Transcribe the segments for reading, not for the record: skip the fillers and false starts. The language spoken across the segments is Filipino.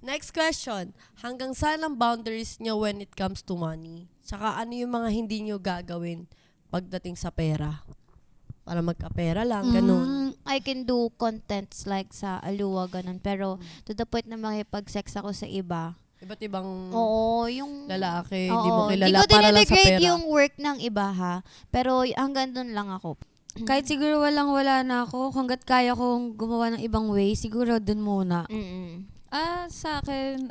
Next question. Hanggang saan ang boundaries nyo when it comes to money? Tsaka ano yung mga hindi nyo gagawin pagdating sa pera? Para magkapera lang, ganun. I can do contents like sa aluwa, ganun. Pero to the point na makipag-sex ako sa iba. Iba't ibang Oo, yung lalaki, oo, hindi mo di kilala ko para lang sa dinidegrade pera. yung work ng iba ha. Pero hanggang doon lang ako. Kahit siguro wala na ako, hanggat kaya kong gumawa ng ibang way, siguro dun muna. Sa akin,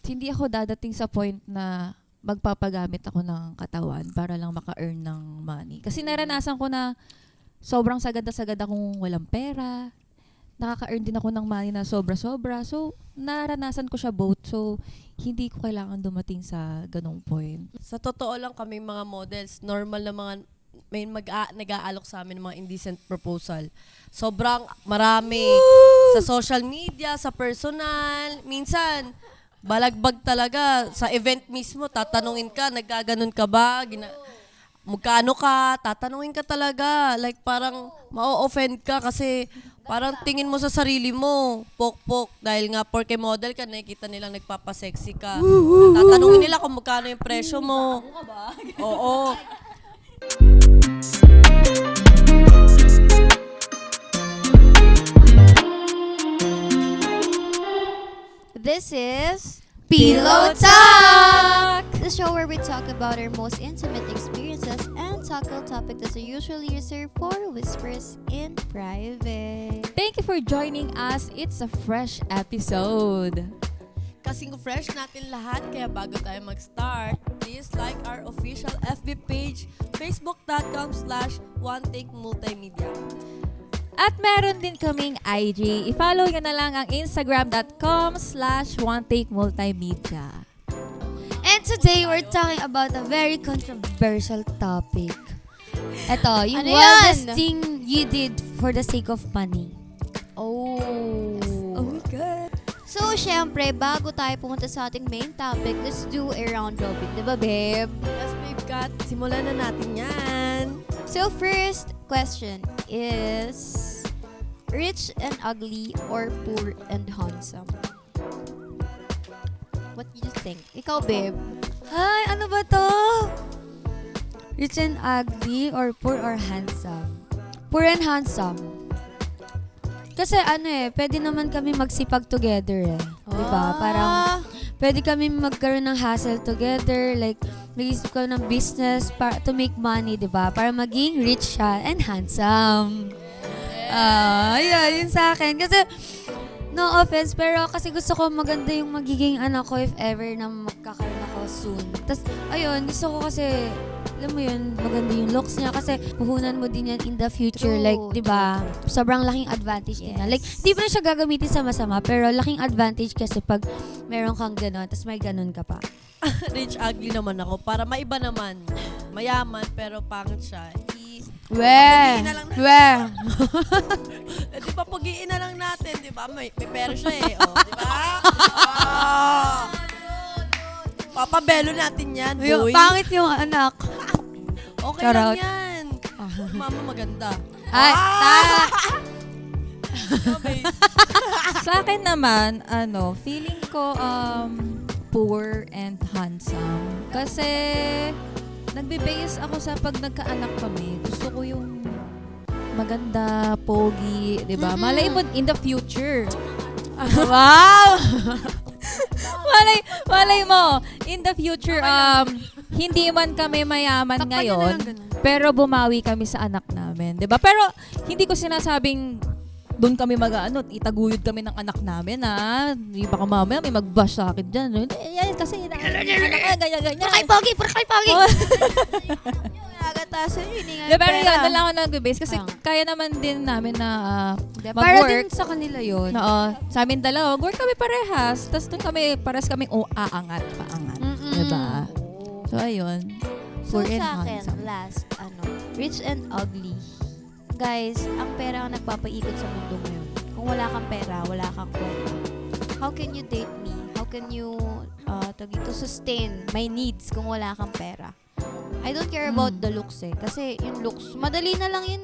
hindi ako dadating sa point na magpapagamit ako ng katawan para lang maka-earn ng money. Kasi naranasan ko na sobrang sagad na sagad akong walang pera. Nakaka-earn din ako ng money na sobra-sobra. So, naranasan ko siya both. So, hindi ko kailangan dumating sa ganong point. Sa totoo lang kami mga models, normal na mga may nag-aalok sa amin ng mga indecent proposal. Sobrang marami. Sa social media, sa personal. Minsan, balagbag talaga. Sa event mismo, tatanungin ka, nagkaganon ka ba? Magkano ka? Tatanungin ka talaga. Like parang ma-offend ka kasi parang tingin mo sa sarili mo, pok-pok. Dahil nga porke model ka, nakikita nilang nagpapasexy ka. Tatanungin nila kung magkano yung presyo mo. Oo. This is Pillow Talk! the show where we talk about our most intimate experiences and tackle topics that are usually reserved for whispers in private. Thank you for joining us. It's a fresh episode. Kasing fresh natin lahat, kaya bago tayo mag-start, please like our official FB page, facebook.com/OneTakeMultimedia. At meron din kaming IG. I-follow nyo na lang ang instagram.com/OneTakeMultimedia. And today, we're talking about a very controversial topic. Ito, yung Ano wildest yan? thing you did for the sake of money. Oh. Oh my God. So, syempre, bago tayo pumunta sa ating main topic, let's do a round robin. Diba, babe? Yes, babe Kat, simulan na natin yan. So, first question is, rich and ugly or poor and handsome? What do you think? Ikaw, babe? Ay, ano ba to? Rich and ugly or poor or handsome? Poor and handsome. Kasi pwede naman kami magsipag together Diba? Parang, pwede kami magkaroon ng hustle together. Like, mag-isip ka ng business para to make money, diba? Para maging rich siya and handsome. Yun sa akin. Kasi, no offense, pero kasi gusto ko maganda yung magiging anak ko if ever na magkakaroon ako soon. Tapos, ayun, gusto ko kasi, alam mo yun, maganda yung looks niya kasi puhunan mo din yan in the future. True. Like, di ba? Sobrang laking advantage din yan. Like, di pa rin siya gagamitin sa masama, pero laking advantage kasi pag meron kang gano'n, tapos may gano'n ka pa. Rich ugly naman ako para maiba naman. Mayaman pero pangit siya. We! Papugiin na lang natin. Di ba pugiin na lang natin, di ba? May pera siya di ba? Papabelo natin yan, boy. Pangit yung anak. Okay Charot. lang yan. Mama maganda. Ay, Okay. Sa akin naman, feeling ko poor and handsome. Kasi nagbe-base ako sa pag nagkaanak kami. Gusto ko yung maganda, pogi, 'di ba? Malay mo in the future. wow! Malay mo in the future hindi man kami mayaman Takpan niyo na ngayon, lang ganun. pero bumawi kami sa anak namin, 'di ba? Pero hindi ko sinasabing doon kami itaguyod kami ng anak namin, Di baka mamaya may mag-bash sa akin dyan. Yan, kasi anak ka, ganyan. Puro kay pogi! Puro kay pogi! Oh. Nagatasan yun, hindi nga Pero pera. yun, doon lang ako nag-base. Kasi Ah. kaya naman din namin na Para mag-work. din sa kanila yun. Oo, sa amin dalawa, work kami parehas. Tapos doon pares kami aangat. Diba? So, ayun. So, Poor and sa akin, handsome. last, rich and ugly. Guys, ang pera ang nagpapaikot sa mundo ngayon. Kung wala kang pera, wala kang kwenta. How can you date me? How can you sustain my needs kung wala kang pera? I don't care about the looks Kasi yung looks, madali na lang yun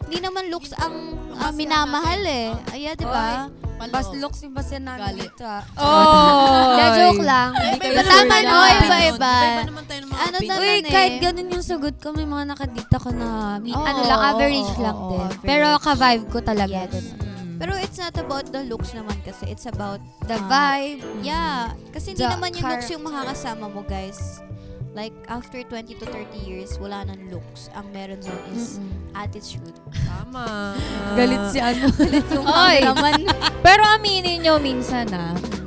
Hindi naman looks ang minamahal Di ba? Paloob. Bas looks yung basta namin Galit. dito ah. Oh! Yeah, joke lang. Iba-iba Tama, naman no? tayo. Iba-iba. Iba-iba naman tayo ng mga Ano opinion. naman Uy, eh. kahit ganun yung sagot ko, may mga nakadita ko na Oo, ano lang, average oo, lang oo, din. average. Pero ka-vibe ko talaga. Yes. Ganun. Pero it's not about the looks naman kasi. It's about The vibe. yeah. Kasi hindi The naman yung looks yung character. makakasama mo, guys. Like, after 20 to 30 years, wala nang looks. Ang meron nun is attitude. Tama. Galit si ano. Galit yung Oy. cameraman. Pero aminin nyo minsan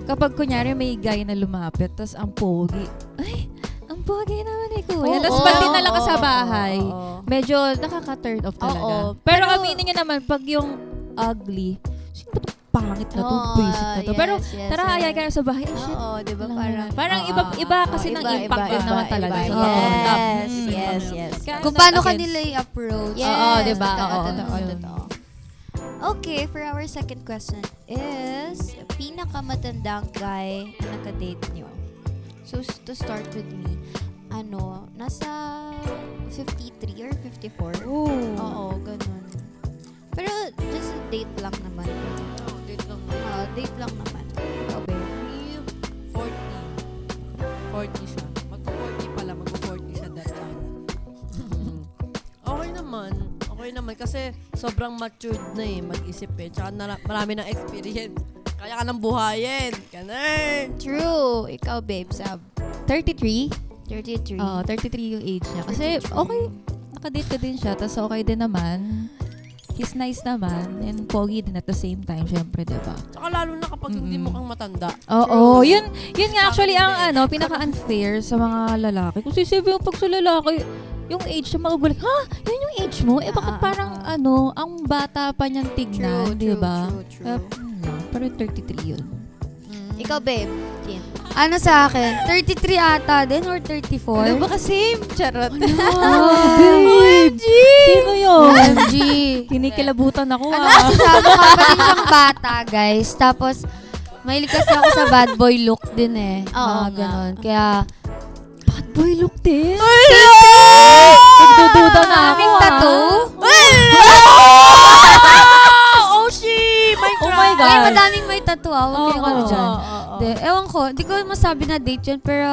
kapag kunyari may guy na lumapit, tas ang pogi, ay, ang pogi naman ni kuya. Tapos pag dinala ka sa bahay, medyo nakaka-turn off talaga. Oo. Pero Pero- aminin nyo naman, pag yung ugly, sino ba itong pangit na to, Oo, basic na to. yes, Pero yes, tara, yes. ayay ka na sa bahay. Ay, shit. Oo, di ba? Alam mo Parang, na. Parang oo, iba kasi ng impact din naman talaga. Iba, Oo. yes, Mm. yes, yes. Kaya Kung paano against- kanila i-approach. Yes, Oo, diba? totoo, Oo, totoo, yun. totoo. Okay, for our second question is, pinakamatandang guy na nakadate nyo. So, to start with me, nasa 53 or 54? Oo, ganun. Pero, just a date lang naman. Oh, date lang. Date lang naman. Ikaw, babe? 40 siya. Magpo-40 pala, magpo-40 siya that time. Okay naman. Okay naman kasi sobrang matured na mag-isip Tsaka marami ng experience. Kaya ka nang buhayin. Ganun. True. Ikaw, babe, sab. 33? 33. 33 yung age niya. Kasi okay, nakadate ko din siya. Tapos okay din naman. He's nice naman. And pogi din at the same time, syempre, diba? Tsaka lalo na kapag hindi mo kang matanda. Oo, yun nga actually Sa ang akin din. pinaka-unfair sa mga lalaki. Kung sisipin mo pag sa lalaki, yung age niya magugulat, ha? Yan yung age mo? Eh bakit parang ang bata pa niyang tignan, True, di ba? true, true. Pero 33 yun. Ikaw, babe. Tin. Ano sa akin? 33 ata din or 34? Baka same? Charot. Babe! Sino yun? OMG. Kinikilabutan ako Ano kasi siya, mukha pa din siyang bata, guys. Tapos, mahilig kasi ako sa bad boy look din eh. Oo Mga nga. ganon. Kaya, Bad boy look din. nagdududa na ako, Aking tattoo? Oh, she! Oh my God. Ay, madaming may tattoo ah. Huwag kayong ano dyan. oo. De, ewan ko, di ko masabi na date yun, pero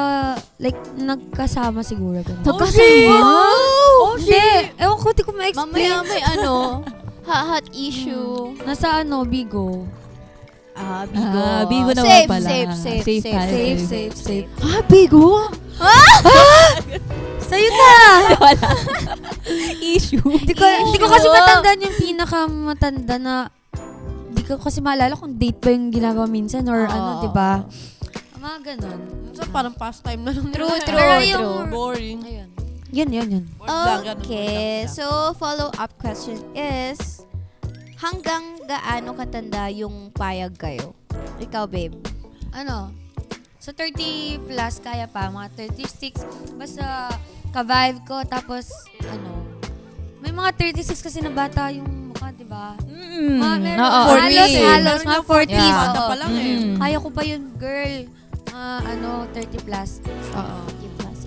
like, nagkasama siguro. Ganun. Oh, Hindi, ewan ko, di ko ma-explain. Mamaya may hot issue. Nasa Bigo. Bigo. Bigo naman Safe, pala. safe, safe, Safe safe, tayo. Safe, safe, safe. Bigo? Sa'yo na! Issue. Hindi ko kasi matandaan yung pinakamatanda na hindi ko kasi maalala kung date ba yung ginagawa minsan or ano, di ba? Mga ganon. Minsan parang pastime na lang. True, nila. true, Pero true. yung- Boring. Ayun. Yun. Boring lang, ganun, Okay, boring lang. so follow-up question is, hanggang gaano katanda yung payag kayo? Ikaw, babe. Ano? Sa 30 plus, kaya pa. Mga 36. Basta ka-vibe ko. Tapos, may mga 36 kasi na bata yung mukha, di ba? Meron. Oo, Halos, mga 40s. Yeah. Bata oo. pa lang eh. Kaya ko pa yun, girl. 30 plus. Oo.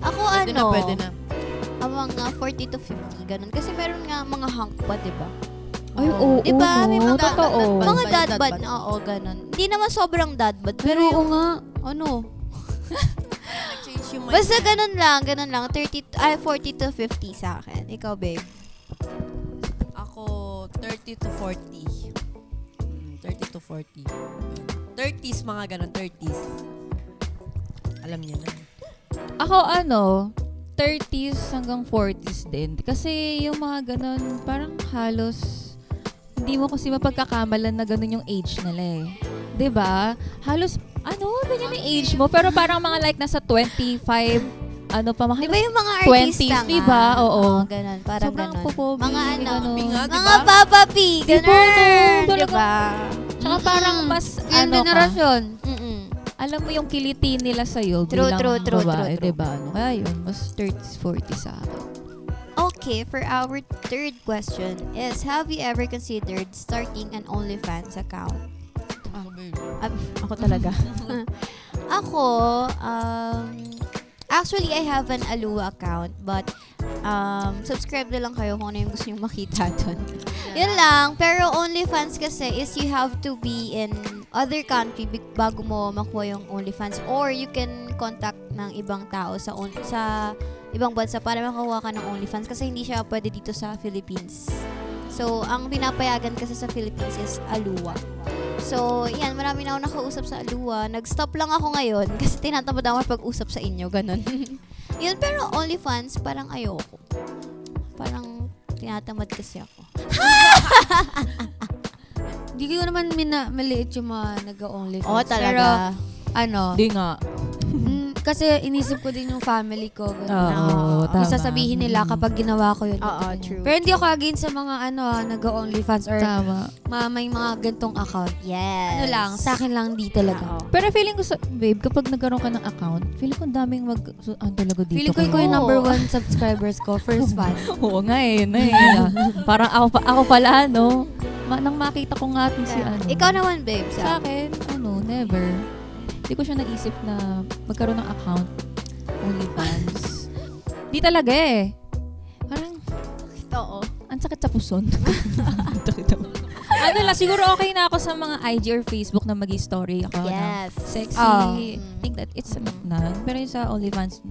Ako Pwede na, pwede na. ang mga 40 to 50, ganun. Kasi meron nga mga hunk pa, di ba? Ay, oo. Diba? May mga Totoo. Mga Dad dad bod. bod, oo, ganun. Hindi naman sobrang dad bod, Pero pero oo yung, nga. Change yung basta ganun lang, 40 to 50 sa akin. Ikaw, babe. Ako, 30 to 40. 30 to 40. 30s, mga ganun, 30s. Alam niyo na. Ako 30s hanggang 40s din. Kasi yung mga ganun, parang halos, hindi mo kasi mapagkakamalan na ganun yung age nila eh. 'Di ba? Halos, ganyan yung age mo. Pero parang mga like nasa 25, pa, mga Di ba yung mga 20s, artista nga? diba? Oo. Ganun, parang sobrang ganun. popobi. Mga ganun. Pinga, Mga diba? Papa P, Diba? ganun. Talagang- Diba? Tsaka parang mas, Yung generasyon. Mm-mm. alam mo yung kiliti nila sa'yo True, bilang true, true, babae, true, true. diba? Kaya yun, mas 30s, 40s sa akin. Okay, for our third question is, have you ever considered starting an OnlyFans account? Ako, babe. Ako talaga. Ako, actually, I have an Alua account, but subscribe na lang kayo kung ano yung gusto nyo makita doon. Yun lang. Pero OnlyFans kasi is you have to be in other country bago mo makuha yung OnlyFans, or you can contact ng ibang tao sa ibang bansa para makakuha ka ng OnlyFans kasi hindi siya pwede dito sa Philippines. So, ang pinapayagan kasi sa Philippines is Alua. So, yan, marami na ako nakausap sa Alua. Nag-stop lang ako ngayon kasi tinatamad ako pag-usap sa inyo, ganun. Yun, pero OnlyFans, parang ayoko. Parang tinatamad kasi ako. Hindi ko naman maliit yung mga nag-OnlyFans. Oo, talaga. Pero, Di nga. kasi inisip ko din yung family ko. Ganun. Oo, tama. Yung sasabihin nila kapag ginawa ko yun. Oo, ganyan. true. Pero hindi ako against sa mga nag-OnlyFans or Tama. may mga gantong account. Yes. Ano lang, sa akin lang di talaga. Oo. Pero feeling ko, babe, kapag nagkaroon ka ng account, feeling ko ang daming talaga dito. Feeling ko ikaw yung number 1 subscribers ko, first fan. Oo nga eh, parang ako pala, no? Nang makita ko nga si Ikaw naman, babe. Sa akin, never. Hindi ko siya naisip na magkaroon ng account, OnlyFans. Di talaga eh. Parang, Oo. ang sakit sa puson. Lang, siguro okay na ako sa mga IG or Facebook na mag-story ako. Yes. Sexy. I think that it's enough na. Pero yung sa OnlyFans,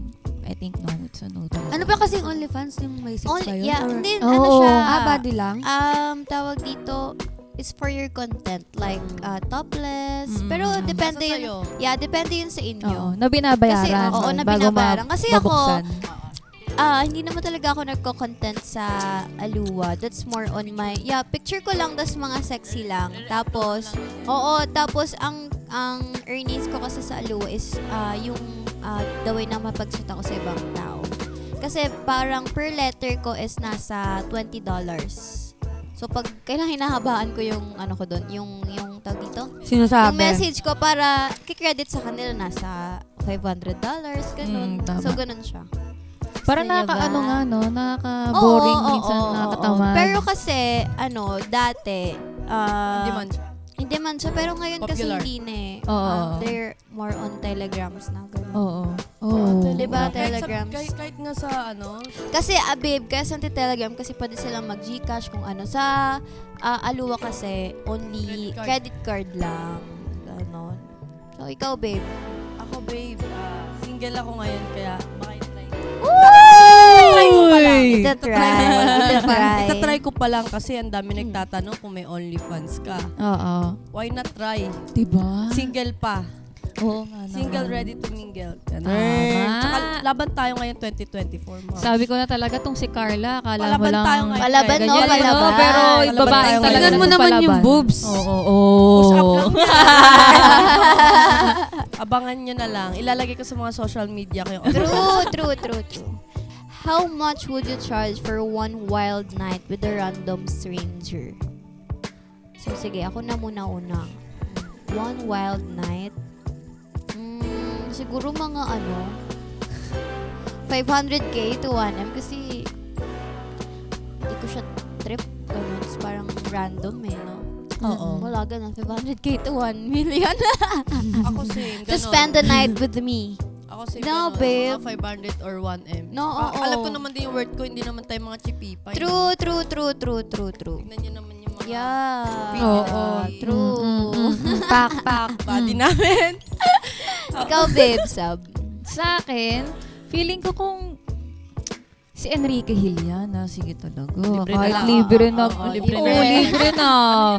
I think no, it's a no talaga. Ano ba kasing OnlyFans yung may sex ba yun? Yeah, Or- hindi, Oo. ano siya. body lang? Tawag dito, is for your content. Like, topless. Mm. Pero depende Nasa yun. sa'yo. Yeah, depende yun sa inyo. Oo, na binabayaran. Kasi, oo, na bago binabayaran. Kasi ako, mabuksan. Hindi naman talaga ako nagko-content sa Alua. That's more on my, picture ko lang, das mga sexy lang. Tapos, tapos ang earnings ko kasi sa Alua is yung the way na mapag-shoot ako sa ibang tao. Kasi parang per letter ko is nasa $20. So, pag kailangan hinahabaan ko yung ano ko doon, yung tawag dito? Sinasabi. Yung message ko para kikredit sa kanila nasa $500, ganun. Tama. So, ganun siya. Parang Gusto niyo ba? nakaka-ano nga, no? Nakaka-boring Oo, minsan, oo, nakakatamad. Pero kasi, dati, Hindi man. hindi man siya, pero ngayon kasi Popular. hindi na eh. Oo. They're more on telegrams na, ganun. Oo. Oo. Diba, Kahit sa- telegrams? Kahit nga sa Kasi, babe, kaya sa telegram, kasi pwede silang mag-Gcash kung ano. Sa Alua kasi, only credit card lang. Ganon. So, ikaw, babe. ako babe, single ako ngayon kaya baka i-try. Itatry ko pa lang kasi ang dami nagtatanong kung may OnlyFans ka. Oo. Why not try? Diba? Single pa. Oo nga naman. Single ready to mingle. Ganun. Tama. Tsaka laban tayo ngayon 2024. Mga. Sabi ko na talaga tong si Carla, akala mo Palaban lang. tayo ngayon. Palaban, no? ganyan, Palaban. Pero Palaban ibabain tayo talaga Tingnan mo sa naman yung palaban. boobs. Oo. Push up lang. Abangan nyo na lang. Ilalagay ko sa mga social media ko yung True. How much would you charge for one wild night with a random stranger? So, sige, ako na muna una. One wild night? Siguro mga 500k to 1M kasi hindi ko siya trip. Ganun. It's parang random no? Oo. Wala ganun. 500k to 1 million. Ako same. To Ganon. spend the night with me. Ako same. No, ganon. babe. Mga 500 or 1M. No, oo. Alam ko naman din yung worth ko. Hindi naman tayo mga chipipay. True. Tignan nyo naman yung mga Yeah. Oo. True. Pak. body namin. Ikaw, babe, sub. Sa akin, feeling ko kung si Enrique Hill yan, sige talaga. Libre Kahit na lang. libre na. Oo, libre libre na. na. Libre na.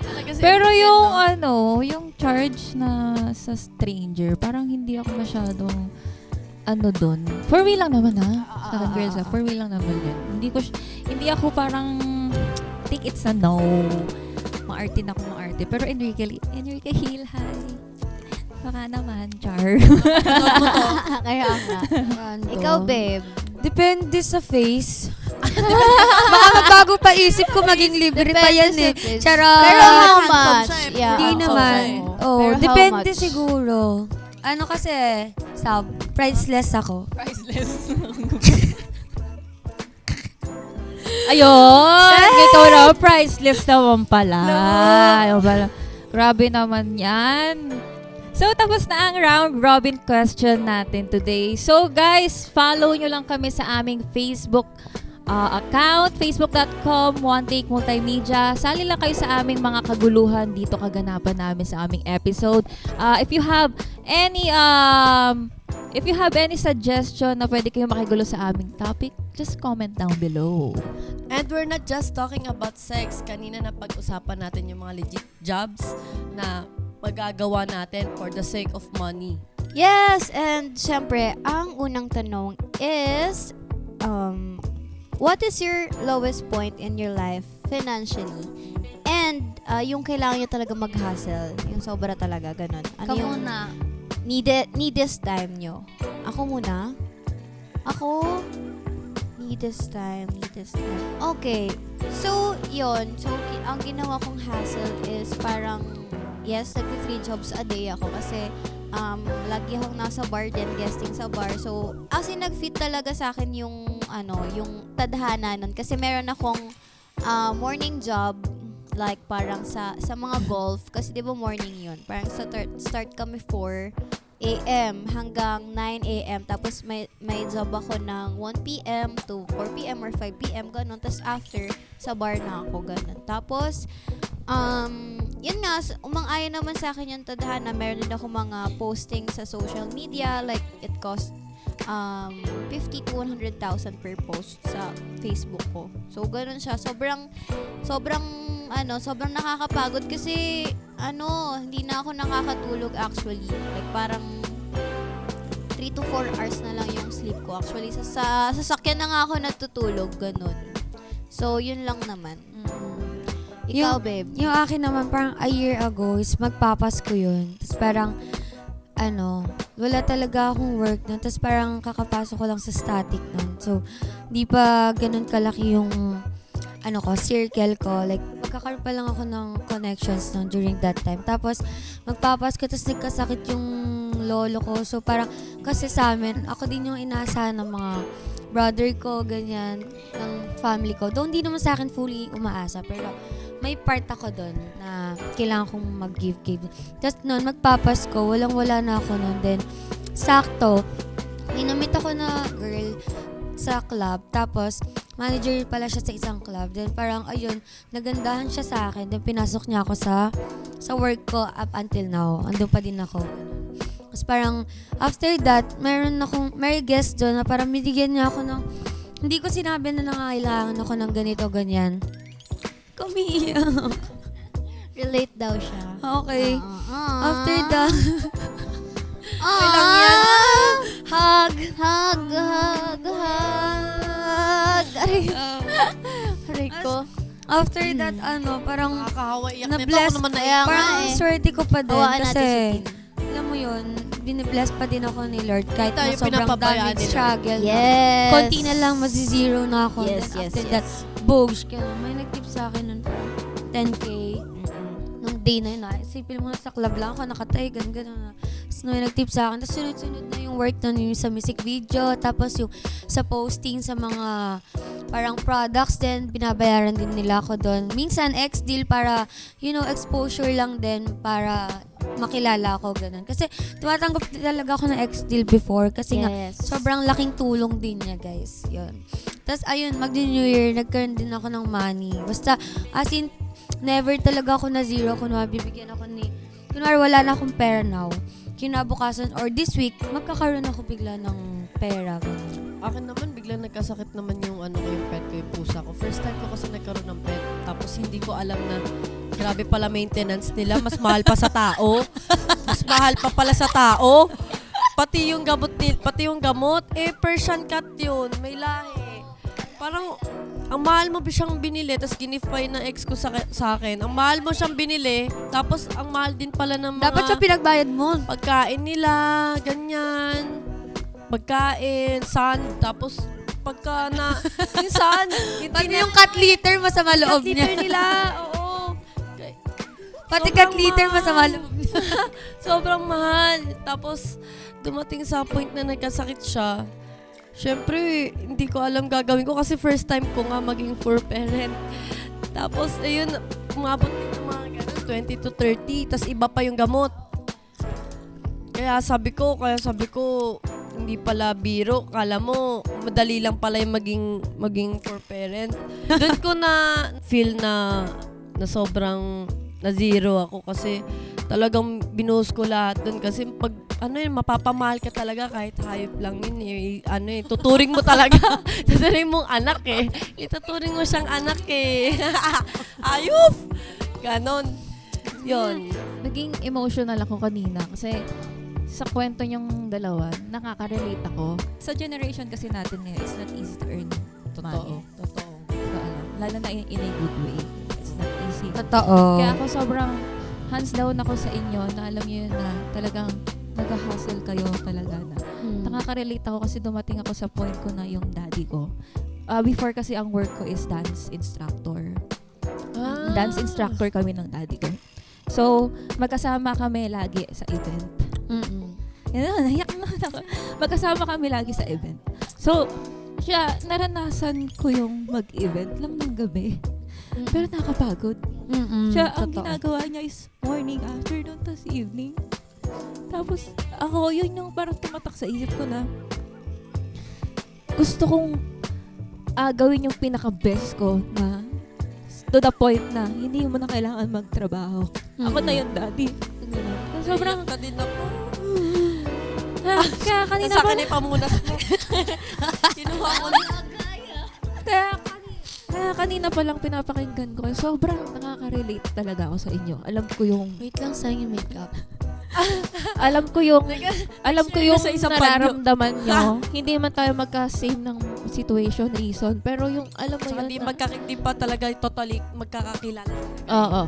Talaga si Pero Enrique, yung no? yung charge na sa stranger, parang hindi ako masyadong doon. For me lang naman sa akin, girls, for me lang naman yun. Hindi ako parang think it's a no. Maarte na ako maarte. Pero Enrique Hill, hi. Baka naman, char. Kaya nga. Random. Ikaw, babe. Depende sa face. Baka magbago pa isip ko maging libre pa yan eh. Depende sa face. Charot. Pero how handsome much? siya eh. Yeah. Hindi handsome naman. siya eh. Oh, Pero how depende much? siguro. Ano kasi, priceless ako. Priceless. Ayun! Ito na, priceless naman pala. Ayun pala. Grabe naman yan. So, tapos na ang round robin question natin today. So, guys, follow nyo lang kami sa aming Facebook account, facebook.com, One Take Multimedia. Sali lang kayo sa aming mga kaguluhan dito kaganapan namin sa aming episode. If you have any suggestion na pwede kayong makigulo sa aming topic, just comment down below. And we're not just talking about sex. Kanina na pag-usapan natin yung mga legit jobs na magagawa natin for the sake of money. Yes, and syempre, ang unang tanong is, what is your lowest point in your life financially? And yung kailangan nyo talaga mag-hustle, yung sobra talaga, ganun. Ano yung needest time nyo? Ako muna? Ako? Needest time. Okay. So, yun. So, ang ginawa kong hustle is parang, yes, nag-3 jobs a day ako kasi lagi akong nasa bar din, guesting sa bar. So, as in, nag-fit talaga sa akin yung tadhana nun. Kasi meron akong morning job, like parang sa mga golf. Kasi di ba morning yun? Parang start kami 4 a.m. hanggang 9 a.m. Tapos may job ako ng 1 p.m. to 4 p.m. or 5 p.m. Ganun. Tapos after, sa bar na ako. Ganun. Tapos, yun nga, umang-ayon naman sa akin yung tadhana. Meron din ako mga posting sa social media. Like, it cost 50 to 100,000 per post sa Facebook ko. So, ganun siya. Sobrang nakakapagod kasi hindi na ako nakakatulog actually. Like parang 3 to 4 hours na lang yung sleep ko. Actually, sa sasakyan na nga ako natutulog, ganun. So, yun lang naman. Ikaw, babe. Yung akin naman, parang a year ago is magpapasko yun. Tapos parang, wala talaga akong work nun. Tapos parang kakapasok ko lang sa static nun. So, di pa ganun kalaki yung circle ko. Like, magkakaroon pa lang ako ng connections nun during that time. Tapos, magpapasko, tapos nagkasakit yung lolo ko. So, parang, kasi sa amin, ako din yung inaasahan ng mga brother ko, ganyan, ng family ko. Doon, hindi naman sa akin fully umaasa. Pero, may part ako doon na kailangan kong mag-give. Tapos noon, magpapasko, walang-wala na ako noon. Then, sakto, inamit ako na girl sa club. Tapos, manager pala siya sa isang club. Then, parang, ayun, nagandahan siya sa akin. Then, pinasok niya ako sa work ko up until now. Andun pa din ako. Tapos, parang, after that, may guest doon na parang binigyan niya ako ng, hindi ko sinabi na nangangailangan ako ng ganito, ganyan. Kumiiyak. Relate daw siya. Okay. After that, lang yan. Hug. Aray ko. after that, parang Nakakahawa. Iyak nito na-bless. ako naman na Kaya nga Parang eh. swerte ko pa din. Hawaan Kasi, natin si Tin. alam mo yun, binibless pa din ako ni Lord. Kahit Tayo na sobrang pinapabayaan daming ni Lord. struggle. Yes. Konti na lang, mazizero na ako. Yes, Then yes, after yes. that, bogs ka na. May nag-tip sa akin nun parang 10K. Nung day na yun, isipin mo na sa club lang ako, nakatay, gano'n na. Tapos may nag-tip sa akin. Tapos sunod-sunod na yung work nun, yung sa music video, tapos yung sa posting sa mga parang products, then binabayaran din nila ako doon. Minsan, ex-deal para, exposure lang din para makilala ako, gano'n. Kasi tumatanggap talaga ako ng ex-deal before kasi nga, Yes. sobrang laking tulong din niya, guys. Yun. Tapos, ayun, mag-New Year, nagkaroon din ako ng money. Basta, as in, never talaga ako na zero. Kunwari, bibigyan ako kunwari, wala na akong pera now. Kinabukasan, or this week, magkakaroon ako bigla ng pera. Ganun. Akin naman, biglang nagkasakit naman yung yung pet ko, yung pusa ko. First time ko kasi nagkaroon ng pet. Tapos hindi ko alam na grabe pala maintenance nila. Mas mahal pa sa tao. Mas mahal pa pala sa tao. Pati yung gamot, Persian cat yun. May lahi. Parang, ang mahal mo siyang binili, tapos ginif pa yun ng ex ko sa akin. Ang mahal mo siyang binili, tapos ang mahal din pala ng mga Dapat siya pinagbayad mo. pagkain nila, ganyan. Pagkain, tapos pagka na, yung Pati yung cat litter, masama loob niya. nila, oo. Pati Sobrang cat litter, mahal. masama loob niya. Sobrang mahal. Tapos, dumating sa point na nagkasakit siya. Siyempre, hindi ko alam gagawin ko kasi first time ko nga maging for parent. Tapos, ayun, umabot din ng mga ganun, 20 to 30. Tapos, iba pa yung gamot. Kaya sabi ko, hindi pala biro. Kala mo, madali lang pala yung maging for parent. Doon ko na feel na sobrang na zero ako kasi talagang binuhos ko lahat doon kasi pag mapapamahal ka talaga kahit hayop lang yun tuturing mo talaga. Tuturing mong anak ituturing mo siyang anak ayop ganon yun. Naging emotional ako kanina kasi sa kwento niyong dalawa, nakaka-relate ako. Sa generation kasi natin ngayon, it's not easy to earn money. Totoo. Lalo na in a good way. It's not easy. Totoo. Kaya ako sobrang hands down ako sa inyo na alam niyo yun na talagang nag-hustle kayo talaga na. Nakaka-relate ako kasi dumating ako sa point ko na yung daddy ko. Before kasi ang work ko is dance instructor. Dance instructor kami ng daddy ko. So, magkasama kami lagi sa event. Yan, nahiyak na ako. Magkasama kami lagi sa event. So, siya, naranasan ko yung mag-event lang ng gabi. Pero nakakapagod. Siya, ang ginagawa niya is morning, afternoon, tas evening. Tapos, ako, yun yung parang tumatak sa isip ko na gusto kong gawin yung pinaka-best ko na to the point na hindi mo na kailangan magtrabaho. Ako na yung daddy. Sobrang ka din ako. kaya kanina Sa akin ay pamunas mo. Kinuha mo na. Kaya kanina pa lang pinapakinggan ko. Sobrang nakaka-relate talaga ako sa inyo. Alam ko yung Wait lang, sayang yung makeup. alam ko yung sa isang nararamdaman nyo. Hindi man tayo magka-same ng situation, reason. Pero yung alam mo Saka yun. hindi pa talaga totally magkakakilala. Oo.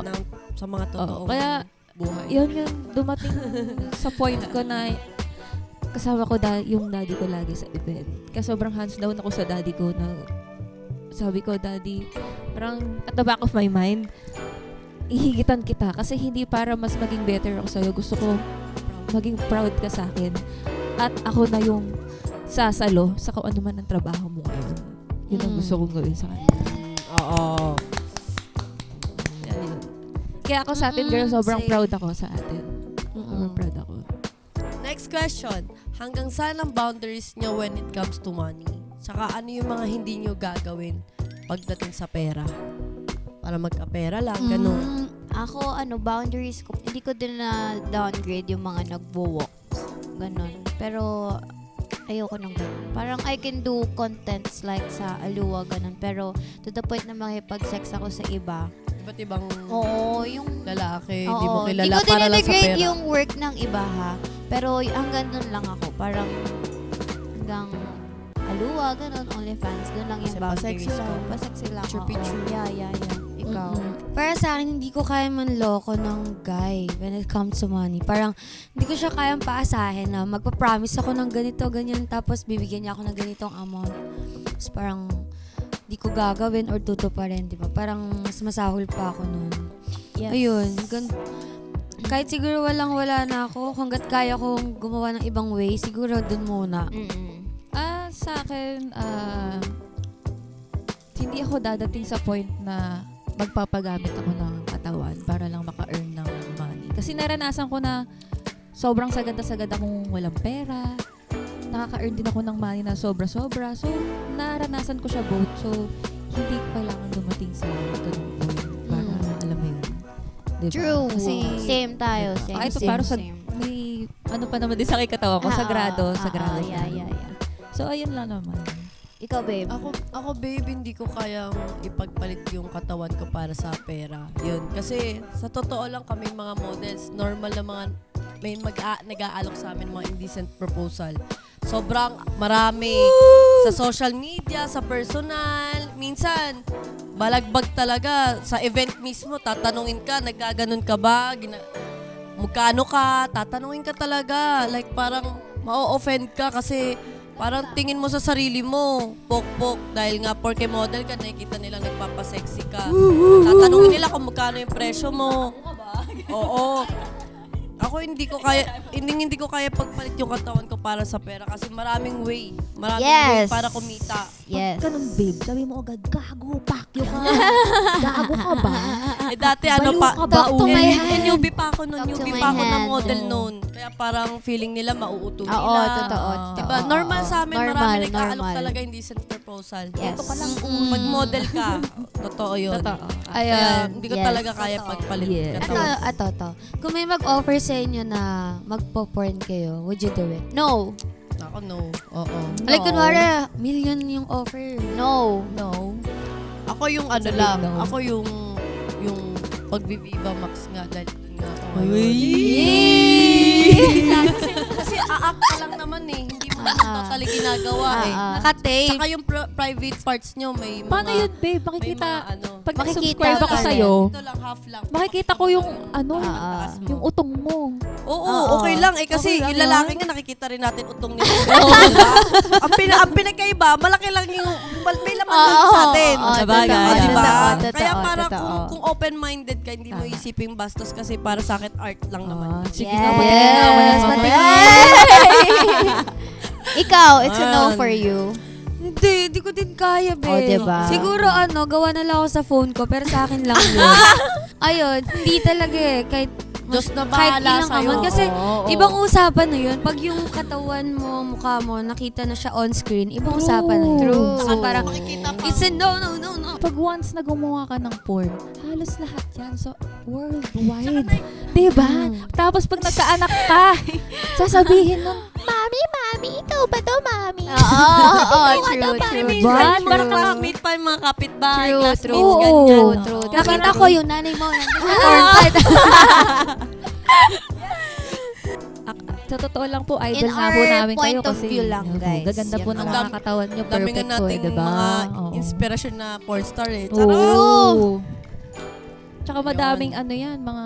Sa mga totoong Kaya, buhay. yun yung dumating sa point ko na kasama ko yung daddy ko lagi sa event. Kaya sobrang hands down ako sa daddy ko na sabi ko, daddy, parang at the back of my mind, ihigitan kita kasi hindi para mas maging better ako sa'yo. Gusto ko maging proud ka sa akin. At ako na yung sasalo sa kung ano man ang trabaho mo ngayon. Yun ang gusto kong gawin sa kanya. Oo. Yan yun. Kaya ako sa atin, girl, sobrang same. proud ako sa atin. Sobrang proud ako. Next question. Hanggang saan ang boundaries nyo when it comes to money? Tsaka ano yung mga hindi nyo gagawin pagdating sa pera? Para magka-pera lang, ganun. Ako, boundaries ko, hindi ko din na downgrade yung mga nagwo-walk. Ganon. Pero, ayoko nang ganon. Parang I can do contents like sa Aluwa, ganon. Pero, to the point na makipag-sex ako sa iba. Iba't ibang Oo, yung lalaki, Oo, di mo kilala di ko para lang sa dinidegrade pera. yung work ng iba ha. Pero hanggang doon lang ako. Parang hanggang Aluwa, ganun, OnlyFans. Doon lang yung Kasi boundaries pa-sexy ko. lang. Pa-sexy lang. Picture-picture. Oo. Yeah. Ikaw. Para sa akin, hindi ko kaya manloko ng guy when it comes to money. Parang, hindi ko siya kayang paasahin na magpa-promise ako ng ganito, ganyan, tapos bibigyan niya ako ng ganitong amount. Tapos parang, di ko gagawin or tutuparin, di ba? Parang, mas masahol pa ako nun. Yes. Ayun, kahit siguro wala na ako, hanggat kaya kong gumawa ng ibang way, siguro dun muna. Sa akin, hindi ako dadating sa point na magpapagamit ako ng katawan para lang maka-earn ng money. Kasi naranasan ko na sobrang sagad akong walang pera. Nakaka-earn din ako ng money na sobra-sobra. So, naranasan ko siya both. So, hindi ko kailangan dumating sa ganung point para alam mo yun. Diba? True. Kasi, Same tayo. Same, ito same, para sa same. may ano pa naman din sa katawan ko. Sagrado. Yeah. So, ayun lang naman. Ikaw, babe. Ako babe, hindi ko kayang ipagpalit yung katawan ko para sa pera. Yun. Kasi sa totoo lang kami mga models, normal na mga may nag-aalok sa amin mga indecent proposal. Sobrang marami sa social media, sa personal. Minsan, balagbag talaga. Sa event mismo, tatanungin ka, nagkaganon ka ba? Magkano ka? Tatanungin ka talaga. Like parang ma-offend ka kasi parang tingin mo sa sarili mo, pok-pok, dahil nga porke model ka, nakikita nilang nagpapasexy ka. Tatanungin nila kung magkano yung presyo mo. Oo. Ako hindi ko kaya pagpalit yung katawan ko para sa pera kasi maraming way. Maraming way Yes. para kumita. Yes. Ganun, babe. Sabi mo agad, gago, pakyo ka. Gago ka ba? Dati Baliw ka ba, Talk to my hand. newbie pa ako noon, Talk to newbie my pa ako na hand. model noon. Kaya parang feeling nila mauuto nila. Oo, totoo. Diba? Oo, Normal oo. sa amin, Normal, marami nag-aalok normal. talaga indecent proposal. Yes. Ito ka lang kung mag-model ka. Totoo yun. Totoo. Kaya Ayun. hindi ko Yes. talaga kaya pagpalit Yes. katawan. To. Kung may mag-offer sa inyo na magpo-porn kayo, would you do it? No. Ako, no. Oo. Like, kunwari, million yung offer. No. No. Ako yung ano Sabihin lang. no. Ako yung pag-Viva Max nga. Dahil nga ako kasi aak ka lang naman eh. Hindi mo naman totally ginagawa eh. Naka-tape. Tsaka yung private parts nyo may mga... Paano yun, babe? May Makikita, mga ano. pag Makikita nag-subscribe ako ka sa'yo, Ito lang, half lang. makikita ko yung, ano, Ah, yung utong mo. Oo, Oo. okay lang eh. Kasi Okay lang yung lalaki yun. nga nakikita rin natin utong nila. Diba? ang pinagkaiba, malaki lang yung... May laman lang sa atin. Sabagay. Ah, diba? Totoo, Kaya totoo, para totoo. kung open-minded ka, hindi mo Tama. isipin bastos kasi para sa akin art lang naman. Sige Yes. nga, patingin nga. Yes, Wala Ikaw, it's a no for you. Hindi ko din kaya, be. Oh, diba? Siguro, gawa na lang ako sa phone ko, pero sa akin lang yun. Ayun, hindi talaga eh. Diyos na kahit bahala ilang sa'yo. amount. Kasi, Oo. ibang usapan na yun. Pag yung katawan mo, mukha mo, nakita na siya on screen, ibang usapan na yun. True. So, parang, Makikita pa. it's a no. Pag once na gumawa ka ng porn, halos lahat yan. So, worldwide. Diba? Tapos pag nagkaanak ka, sasabihin nun, Mami, ikaw ba to, Mami? Oo, true, I true. mean, Diba? yung mga Parang classmate pa, yung mga kapitbahay, True, classmates, true. ganyan. Oo, true. Oo. Nakita ko yung nanay mo, nandun sa porn site. Sa totoo lang po, idol In nga po our namin kayo point of kasi view lang, guys. gaganda po Yan ng lang. mga katawan nyo. Dami nga Perfect po, eh, nating diba? mga Oo. inspirasyon na porn star eh. Oo. Charot! Tsaka madaming ano yan, mga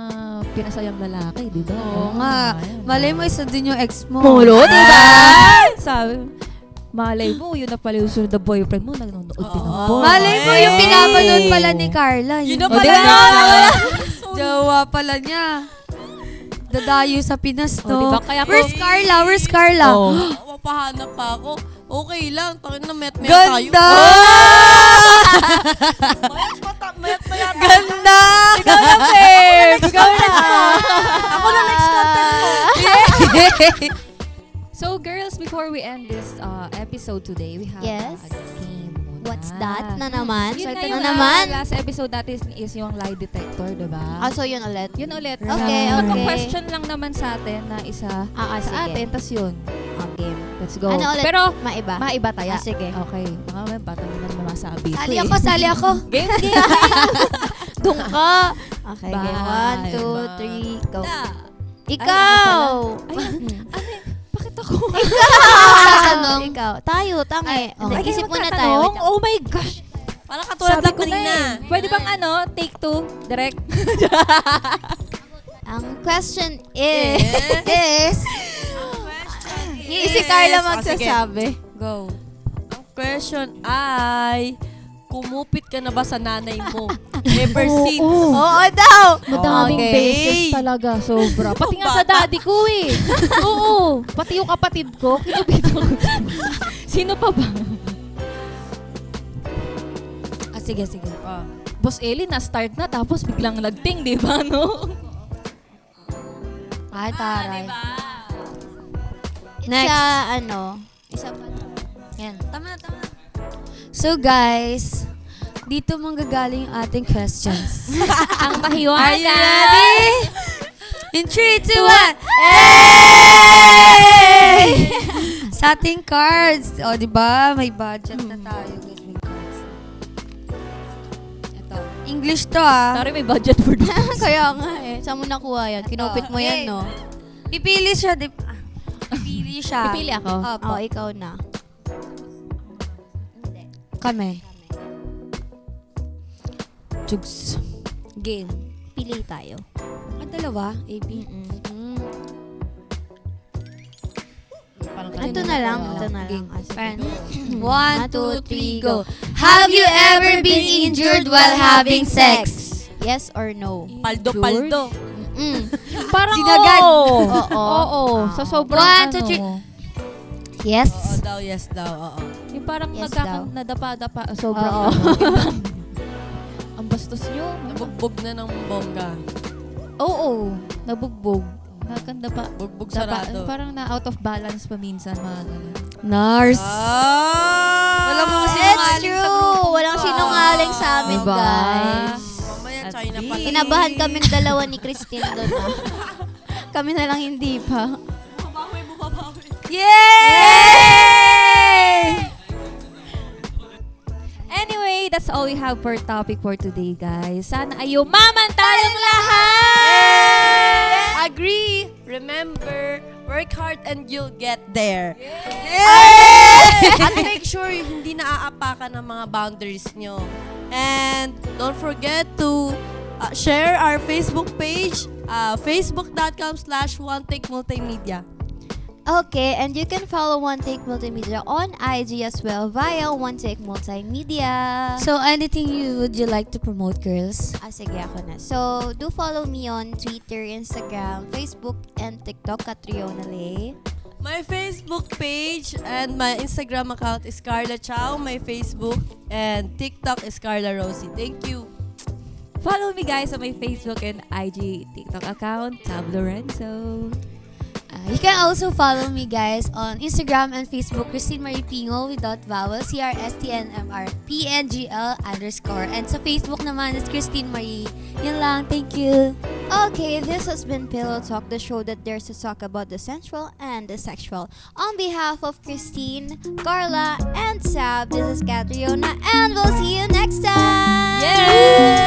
pinasayang lalaki, di ba? Oo nga. Malay mo, isa din yung ex mo. Mulo, di ba? Sabi, malay mo, yun na pala yung sunod na boyfriend mo, nanonood din ng Oo. porn. Malay mo, yung Hey! pinapanood pala ni Carla. Yun na O, pala di ba? yun! Jowa pala niya. Dadayo sa Pinas, O, no? di ba? Kaya ko- Where's Carla? Where's Carla? Oo. Mapahanap pa ako. Okay lang. Tangin na met tayo. Ganda! Mayat maya. Ganda! Ikaw na, babe. Ikaw na. Ako na next content mo. So girls, before we end this episode today, we have Yes. a game muna. What's that na naman? Yun So, na ito yung na naman. last episode natin is yung lie detector, diba? So yun ulit. Yun ulit. Okay, okay. Question lang naman sa atin na isa sa Sige. atin, tas yun. Okay. Let's go. Ano ulit? Pero, Maiba. maiba tayo. Sige. Okay. Mga may bata na naman masabi. Sali ako, sali ako. Game, game. Doon ka. Okay, Bye. game. 1, 2, Bye. 3, go. Na. Ikaw! Bakit ako? Tatanong. Ikaw. Tayo, tangi. Okay, isip muna tayo. Wait lang. Oh my gosh. Parang katulad Sabi lang ko na kanina. eh. Pwede bang take 2? Direct? Ang question is... Si Carla magsasabi. Go. Ang question ay, kumupit ka na ba sa nanay mo? Ever since? Oo daw! Madaming Okay. beses talaga, sobra. Pati nga sa daddy ko eh. Oo. Pati yung kapatid ko, kinupit ako. Sino pa ba? Sige. Boss Ellie, na-start na, tapos biglang nagting, di ba, no? Ay, taray. Next. Next. Isa pa. Yan. Tama. So, guys, dito manggagaling yung ating questions. Ang Are you mahiwaga. ready? In 3, 2, 1. Sa ating cards. O, di ba? May budget na tayo. Guys, may cards. Ito. English to, ah. Sorry, may budget for this. Kaya nga eh. Saan mo nakuha yan? Kinupit mo yan, no? Pipili siya, di ba? Pipili siya. Pipili ako? Opo. Ikaw na. Kami. Jugs. Game. Pili tayo. Dalawa? A, B. Parang Ito na lang. Ito na lang. Game. Ah, sige. 1, 2, 3, go. Have you ever been injured while having sex? Yes or no? Paldo. Parang Sinagad. oo. Oo. Oo. Sa sobrang 1, 2, 3. Oo Yes. daw, yes daw. Oo. Yung parang Yes daw. nadapa-dapa. Sobrang Oo. Ang bastos nyo. Nabugbog na ng bongga. Oo. Nabugbog. Maganda pa. Bugbog sarado. Parang na out of balance pa minsan, mga ganun. Nars. Wala mga It's sinungaling sa true. grupo. Walang sinungaling sa amin, Diba? guys. Mamaya At China pa. least. Kinabahan kaming dalawa ni Christine doon. Kami na lang hindi pa. Yay! Anyway, that's all we have for topic for today, guys. Sana ay yumaman tayong lahat! Agree. Remember, work hard and you'll get there. At make sure hindi naaapakan ng mga boundaries nyo. And don't forget to share our Facebook page, facebook.com/OneTakeMultimedia. Okay, and you can follow One Take Multimedia on IG as well via One Take Multimedia. So, anything would you like to promote, girls? Sige, ako na. So, do follow me on Twitter, Instagram, Facebook, and TikTok, Catriona Lay. My Facebook page and my Instagram account is Carla Chow. My Facebook and TikTok is Carla Rosie. Thank you. Follow me, guys, on my Facebook and IG TikTok account, Tab Lorenzo. You can also follow me, guys, on Instagram and Facebook, Christine Marie Pingol without vowel, CRSTNMRPNGL_. And sa Facebook naman is Christine Marie. Yun lang. Thank you. Okay, this has been Pillow Talk, the show that dares to talk about the sensual and the sexual. On behalf of Christine, Carla, and Sab, this is Catriona, and we'll see you next time! Yay!